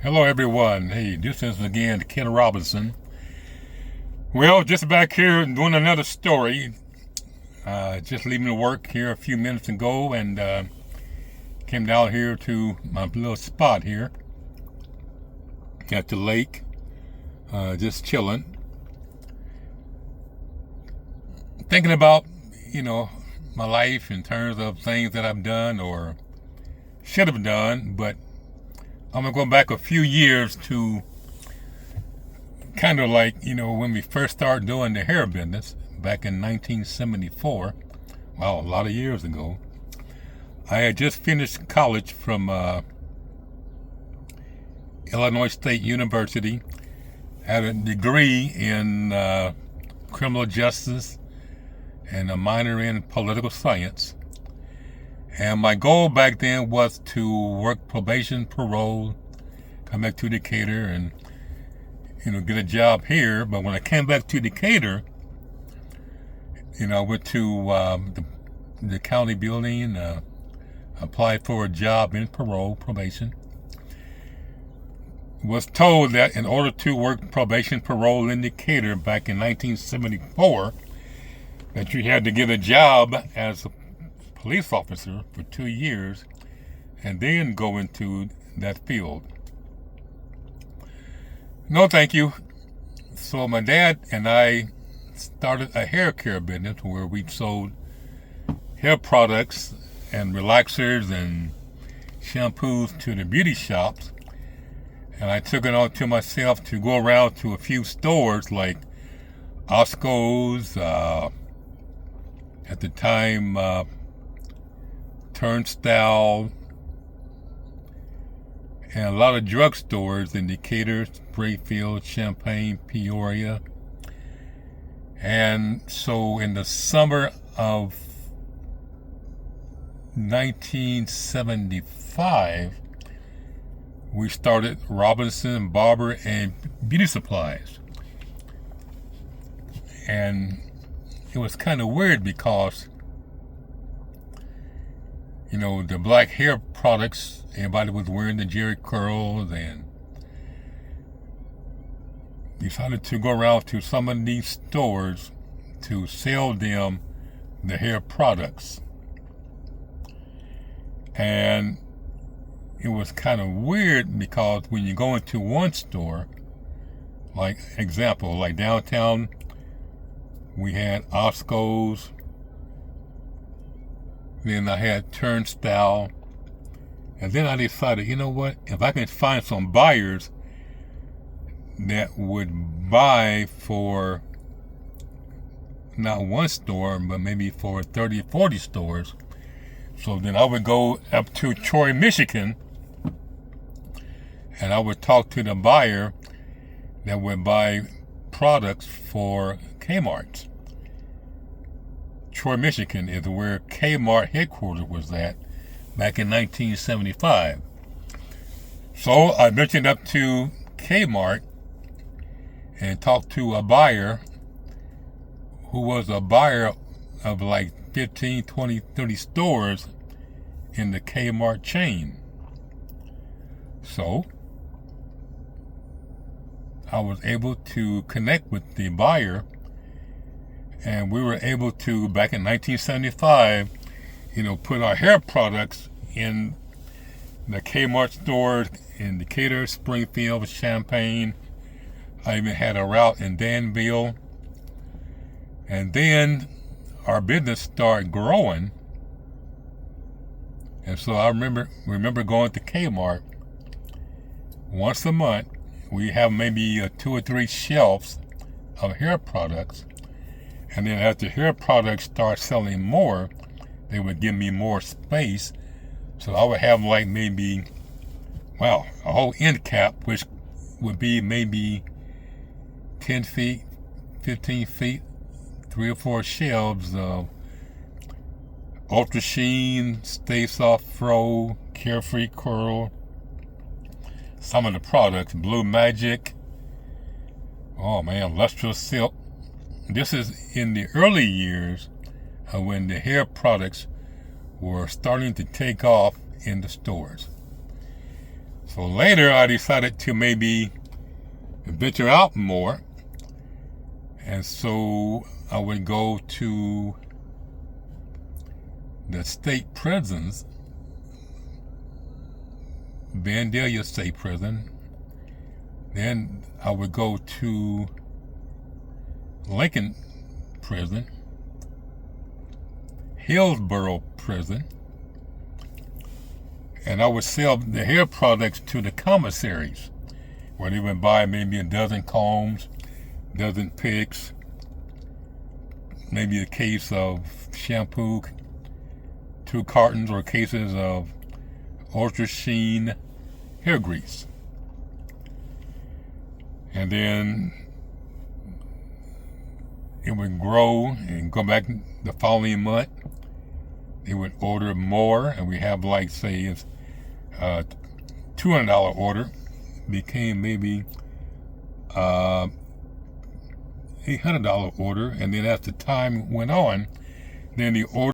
Hello, everyone. Hey, this is again Ken Robinson. Well, just back here doing another story. Just leaving the work here a few minutes ago and came down here to my little spot here at the lake, just chilling. Thinking about, my life in terms of things that I've done or should have done, but I'm going to go back a few years to kind of like, when we first started doing the hair business back in 1974. Wow, a lot of years ago. I had just finished college from Illinois State University, had a degree in criminal justice and a minor in political science. And my goal back then was to work probation, parole, come back to Decatur and, get a job here. But when I came back to Decatur, I went to the county building, applied for a job in probation. Was told that in order to work probation, parole in Decatur back in 1974, that you had to get a job as a police officer for 2 years and then go into that field. No, thank you. So my dad and I started a hair care business where we sold hair products and relaxers and shampoos to the beauty shops. And I took it on to myself to go around to a few stores like Osco's, at the time, Turnstile, and a lot of drugstores in Decatur, Springfield, Champaign, Peoria. And so in the summer of 1975, we started Robinson Barber and Beauty Supplies. And it was kind of weird because the black hair products, everybody was wearing the Jerry curls, and decided to go around to some of these stores to sell them the hair products. And it was kind of weird because when you go into one store, like downtown, we had Osco's. Then I had Turnstile. And then I decided, if I can find some buyers that would buy for not one store, but maybe for 30, 40 stores. So then I would go up to Troy, Michigan, and I would talk to the buyer that would buy products for Kmart. Troy, Michigan is where Kmart headquarters was at back in 1975. So I ventured up to Kmart and talked to a buyer who was a buyer of like 15, 20, 30 stores in the Kmart chain. So I was able to connect with the buyer, and we were able to, back in 1975, put our hair products in the Kmart stores in Decatur, Springfield, Champaign. I even had a route in Danville. And then our business started growing. And so I remember going to Kmart once a month. We have maybe 2 or 3 shelves of hair products. And then as the hair products start selling more, they would give me more space. So I would have like maybe, a whole end cap, which would be maybe 10 feet, 15 feet, 3 or 4 shelves of Ultra Sheen, Stay Soft Fro, Carefree Curl, some of the products, Blue Magic, Lustrous Silk. This is in the early years when the hair products were starting to take off in the stores. So So later I decided to maybe venture out more. And so I would go to the state prisons, Vandalia State Prison. Then I would go to Lincoln Prison, Hillsborough Prison, and I would sell the hair products to the commissaries, where they would buy maybe a dozen combs, dozen picks, maybe a case of shampoo, 2 cartons or cases of Ultra Sheen hair grease. And then it would grow and go back the following month. They would order more, and we have like, say, it's $200 order became maybe $800 order, and then as the time went on, then the order